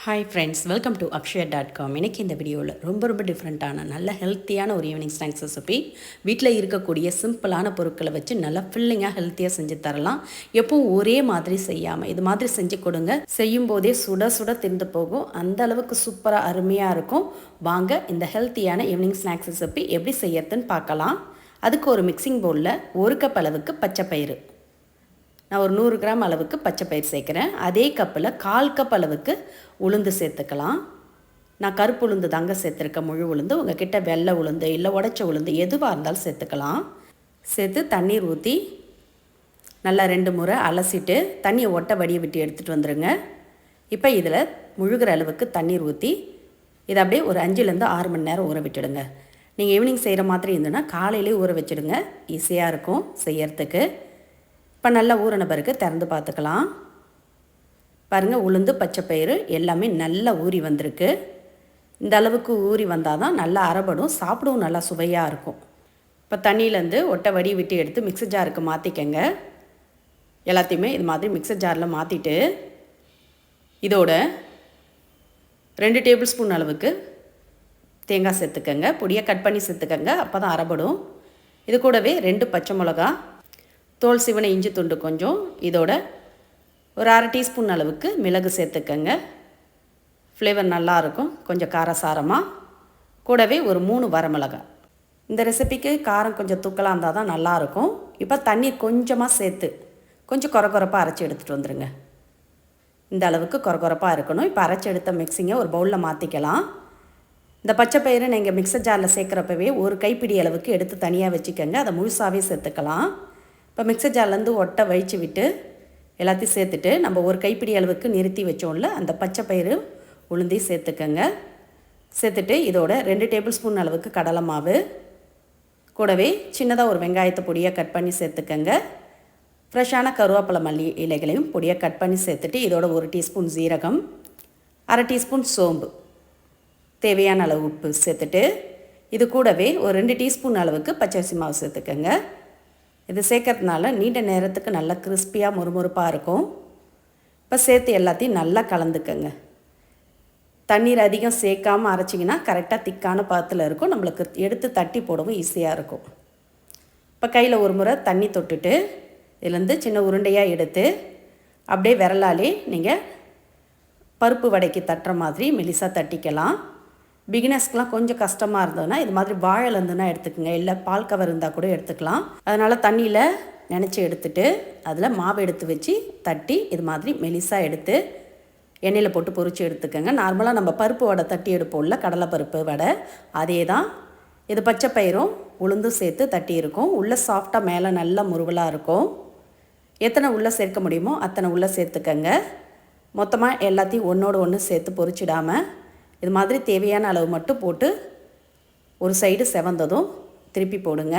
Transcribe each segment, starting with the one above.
Hi friends, welcome to akshaya.com. இன்றைக்கி இந்த வீடியோவில் ரொம்ப டிஃப்ரெண்ட்டான நல்ல ஹெல்த்தியான ஒரு ஈவினிங் ஸ்நாக்ஸ் ரெசிபி. வீட்டில் இருக்கக்கூடிய சிம்பிளான பொருட்களை வச்சு நல்லா ஃபில்லிங்காக ஹெல்த்தியாக செஞ்சு தரலாம். எப்பவும் ஒரே மாதிரி செய்யாமல் இது மாதிரி செஞ்சு கொடுங்க. செய்யும் போதே சுட சுட தின்று போகும். அந்த அளவுக்கு சூப்பராக அருமையாக இருக்கும். வாங்க இந்த ஹெல்த்தியான ஈவினிங் ஸ்நாக்ஸ் ரெசிபி எப்படி செய்யறதுன்னு பார்க்கலாம். அதுக்கு ஒரு மிக்சிங் பவுலில் 1 கப் அளவுக்கு பச்சை பயிறு, நான் ஒரு 100 கிராம் அளவுக்கு பச்சை பயிர் சேர்க்குறேன். அதே கப்பில் 1/4 கப் அளவுக்கு உளுந்து சேர்த்துக்கலாம். நான் கருப்பு உளுந்து தாங்க சேர்த்துருக்கேன், முழு உளுந்து. உங்கள் கிட்ட வெள்ளை உளுந்து இல்லை உடைச்ச உளுந்து எதுவாக இருந்தாலும் சேர்த்துக்கலாம். சேர்த்து தண்ணீர் ஊற்றி நல்லா 2 முறை அலசிட்டு தண்ணியை வடிய விட்டு எடுத்துகிட்டு வந்துடுங்க. இப்போ இதில் முழுகிற அளவுக்கு தண்ணீர் ஊற்றி இதை அப்படியே ஒரு 5லேருந்து 6 மணி நேரம் ஊற விட்டுடுங்க. நீங்கள் ஈவினிங் செய்கிற மாதிரி இருந்ததுன்னா காலையிலே ஊற வச்சுடுங்க, ஈஸியாக இருக்கும் செய்யறதுக்கு. இப்போ நல்லா ஊறின பிறகு திறந்து பார்த்துக்கலாம். பாருங்கள், உளுந்து பச்சை பயிறு எல்லாமே நல்லா ஊறி வந்திருக்கு. இந்த அளவுக்கு ஊறி வந்தால் தான் நல்லா அரைபடும், சாப்பிடவும் நல்லா சுவையாக இருக்கும். இப்போ தண்ணியிலேருந்து வடி விட்டு எடுத்து மிக்ஸி ஜாருக்கு மாற்றிக்கங்க. எல்லாத்தையுமே இது மாதிரி மிக்ஸி ஜாரில் மாற்றிட்டு இதோட 2 டேபிள் ஸ்பூன் அளவுக்கு தேங்காய் சேர்த்துக்கங்க. பொடியாக கட் பண்ணி சேர்த்துக்கங்க, அப்போ தான் அரைபடும். இது கூடவே 2 பச்சை மிளகா, தோல் சிவனை இஞ்சி துண்டு கொஞ்சம், இதோட ஒரு 1/2 டீஸ்பூன் அளவுக்கு மிளகு சேர்த்துக்கங்க. ஃப்ளேவர் நல்லாயிருக்கும், கொஞ்சம் காரசாரமாக. கூடவே ஒரு 3 வரமிளகாய். இந்த ரெசிபிக்கு காரம் கொஞ்சம் தூக்கலாக இருந்தால் தான் நல்லாயிருக்கும். இப்போ தண்ணி கொஞ்சமாக சேர்த்து கொஞ்சம் கொரப்பாக அரைச்சி எடுத்துகிட்டு வந்துடுங்க. இந்த அளவுக்கு கொரப்பாக இருக்கணும். இப்போ அரைச்சி எடுத்த மிக்ஸிங்கை ஒரு பவுலில் மாற்றிக்கலாம். இந்த பச்சை பயிரை நீங்கள் மிக்சர் ஜாரில் சேர்க்குறப்பவே ஒரு கைப்பிடி அளவுக்கு எடுத்து தனியாக வச்சுக்கோங்க. அதை முழுசாகவே சேர்த்துக்கலாம். இப்போ மிக்சர் ஜார்லேருந்து வழித்து விட்டு எல்லாத்தையும் சேர்த்துட்டு நம்ம ஒரு கைப்பிடி அளவுக்கு நிறுத்தி வச்சோம்ல, அந்த பச்சை பயிறு உளுந்தி சேர்த்துக்கங்க. சேர்த்துட்டு இதோட 2 டேபிள் ஸ்பூன் அளவுக்கு கடலை மாவு, கூடவே சின்னதாக ஒரு வெங்காயத்தை பொடியாக கட் பண்ணி சேர்த்துக்கங்க. ஃப்ரெஷ்ஷான கருவேப்பிலை மல்லி இலைகளையும் பொடியாக கட் பண்ணி சேர்த்துட்டு இதோட 1 டீஸ்பூன் ஜீரகம், 1/2 டீஸ்பூன் சோம்பு, தேவையான அளவு உப்பு சேர்த்துட்டு இது கூடவே ஒரு 2 டீஸ்பூன் அளவுக்கு பச்சரிசி மாவு சேர்த்துக்கங்க. இது சேர்க்கறதுனால நீண்ட நேரத்துக்கு நல்லா கிறிஸ்பியாக முறுமுறுப்பாக இருக்கும். இப்போ சேர்த்து எல்லாத்தையும் நல்லா கலந்துக்கங்க. தண்ணீர் அதிகம் சேர்க்காமல் அரைச்சிங்கன்னா கரெக்டாக திக்கான பாத்தில் இருக்கும். நம்மளுக்கு எடுத்து தட்டி போடவும் ஈஸியாக இருக்கும். இப்போ கையில் ஒரு முறை தண்ணி தொட்டுட்டு இதுலேருந்து சின்ன உருண்டையாக எடுத்து அப்படியே விரலாலே நீங்கள் பருப்பு வடைக்கு தட்டுற மாதிரி மெலிசாக தட்டிக்கலாம். பிகினர்ஸ்க்கெலாம் கொஞ்சம் கஷ்டமாக இருந்ததுன்னா இது மாதிரி வாழை இருந்துன்னா எடுத்துக்கோங்க, இல்லை பால் கவர் இருந்தால் கூட எடுத்துக்கலாம். அதனால் தண்ணியில் நினச்சி எடுத்துட்டு அதில் மாவு எடுத்து வச்சு தட்டி இது மாதிரி மெலிசாக எடுத்து எண்ணெயில் போட்டு பொரித்து எடுத்துக்கோங்க. நார்மலாக நம்ம பருப்பு வடை தட்டி எடுப்போம்ல, கடலைப்பருப்பு வடை, அதே தான். இது பச்சை பயிரும் உளுந்தும் சேர்த்து தட்டி இருக்கும். உள்ளே சாஃப்டாக மேலே நல்லா முருகலாக இருக்கும். எத்தனை உள்ளே சேர்க்க முடியுமோ அத்தனை உள்ளே சேர்த்துக்கங்க. மொத்தமாக எல்லாத்தையும் ஒன்றோடு ஒன்று சேர்த்து பொரிச்சிடாமல் இது மாதிரி தேவையான அளவு மட்டும் போட்டு ஒரு சைடு செவந்ததும் திருப்பி போடுங்க.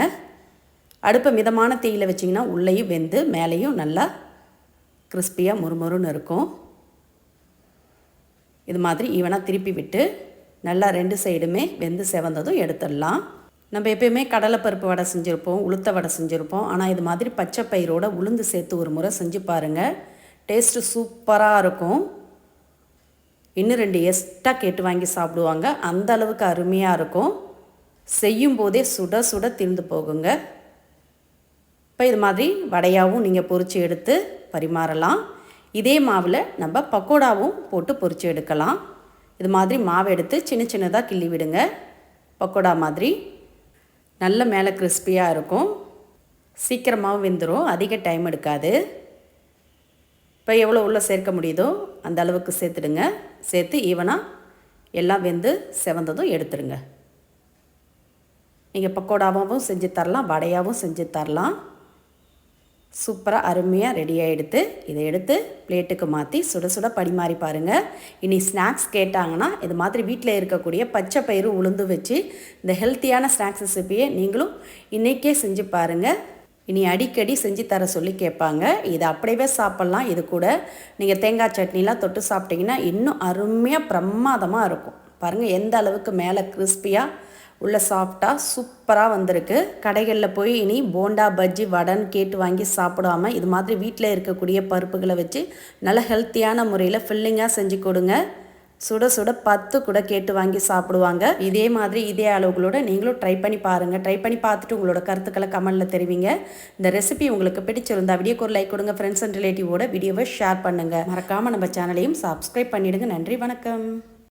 அடுப்பை மிதமான தீயில் வச்சிங்கன்னா உள்ளேயும் வெந்து மேலேயும் நல்லா கிறிஸ்பியாக முறுமுறுன்னு இருக்கும். இது மாதிரி ஈவனாக திருப்பி விட்டு நல்லா 2 சைடுமே வெந்து செவந்ததும் எடுத்துடலாம். நம்ம எப்பயுமே கடலைப்பருப்பு வடை செஞ்சுருப்போம், உளுத்த வடை செஞ்சுருப்போம். ஆனால் இது மாதிரி பச்சை பயிரோட உளுந்து சேர்த்து ஒரு முறை செஞ்சு பாருங்கள், டேஸ்ட்டு சூப்பராக இருக்கும். இன்னும் 2 எக்ஸ்ட்ரா கேட்டு வாங்கி சாப்பிடுவாங்க, அந்த அளவுக்கு அருமையாக இருக்கும். செய்யும் போதே சுட சுட திருந்து போகுங்க. இப்போ இது மாதிரி வடையாகவும் நீங்கள் பொரித்து எடுத்து பரிமாறலாம். இதே மாவில் நம்ம பக்கோடாவும் போட்டு பொரித்து எடுக்கலாம். இது மாதிரி மாவு எடுத்து சின்ன சின்னதாக கிள்ளி விடுங்க. பக்கோடா மாதிரி நல்ல மேலே கிறிஸ்பியாக இருக்கும். சீக்கிரமாகவும் வெந்துடும், அதிக டைம் எடுக்காது. இப்போ எவ்வளோ உள்ளே சேர்க்க முடியுதோ அந்த அளவுக்கு சேர்த்துடுங்க. சேர்த்து ஈவனாக எல்லாம் வெந்து செவந்ததும் எடுத்துடுங்க. நீங்கள் பக்கோடாவும் செஞ்சு தரலாம், வடையாகவும் செஞ்சு தரலாம். சூப்பராக அருமையாக ரெடியாக இதை எடுத்து பிளேட்டுக்கு மாற்றி சுட சுட பரிமாறி பாருங்கள். இனி ஸ்நாக்ஸ் கேட்டாங்கன்னா இது மாதிரி வீட்டில் இருக்கக்கூடிய பச்சை பயிறு உளுந்து வச்சு இந்த ஹெல்த்தியான ஸ்நாக்ஸ் ரெசிபியை நீங்களும் இன்றைக்கே செஞ்சு பாருங்கள். இனி அடிக்கடி செஞ்சு தர சொல்லி கேட்பாங்க. இதை அப்படியே சாப்பிட்லாம். இது கூட நீங்கள் தேங்காய் சட்னிலாம் தொட்டு சாப்பிட்டிங்கன்னா இன்னும் அருமையாக பிரமாதமாக இருக்கும். பாருங்கள் எந்த அளவுக்கு மேலே கிறிஸ்பியாக உள்ள சாஃப்டாக சூப்பராக வந்திருக்கு. கடைகளில் போய் இனி போண்டா பஜ்ஜி வடைன்னு கேட்டு வாங்கி சாப்பிடாம இது மாதிரி வீட்டில் இருக்கக்கூடிய பருப்புகளை வச்சு நல்ல ஹெல்த்தியான முறையில் ஃபில்லிங்காக செஞ்சு கொடுங்க. சுட சுட 10 கூட கேட்டு வாங்கி சாப்பிடுவாங்க. இதே மாதிரி இதே அளவுகளோட நீங்களும் ட்ரை பண்ணி பாருங்கள். ட்ரை பண்ணி பார்த்துட்டு உங்களோட கருத்துக்களை கமெண்ட்டில் தெரிவிங்க. இந்த ரெசிபி உங்களுக்கு பிடிச்சிருந்தா வீடியோக்கு ஒரு லைக் கொடுங்க. ஃப்ரெண்ட்ஸ் அண்ட் ரிலேட்டிவோட வீடியோவை ஷேர் பண்ணுங்கள். மறக்காமல் நம்ம சேனலையும் சப்ஸ்கிரைப் பண்ணிவிடுங்க. நன்றி, வணக்கம்.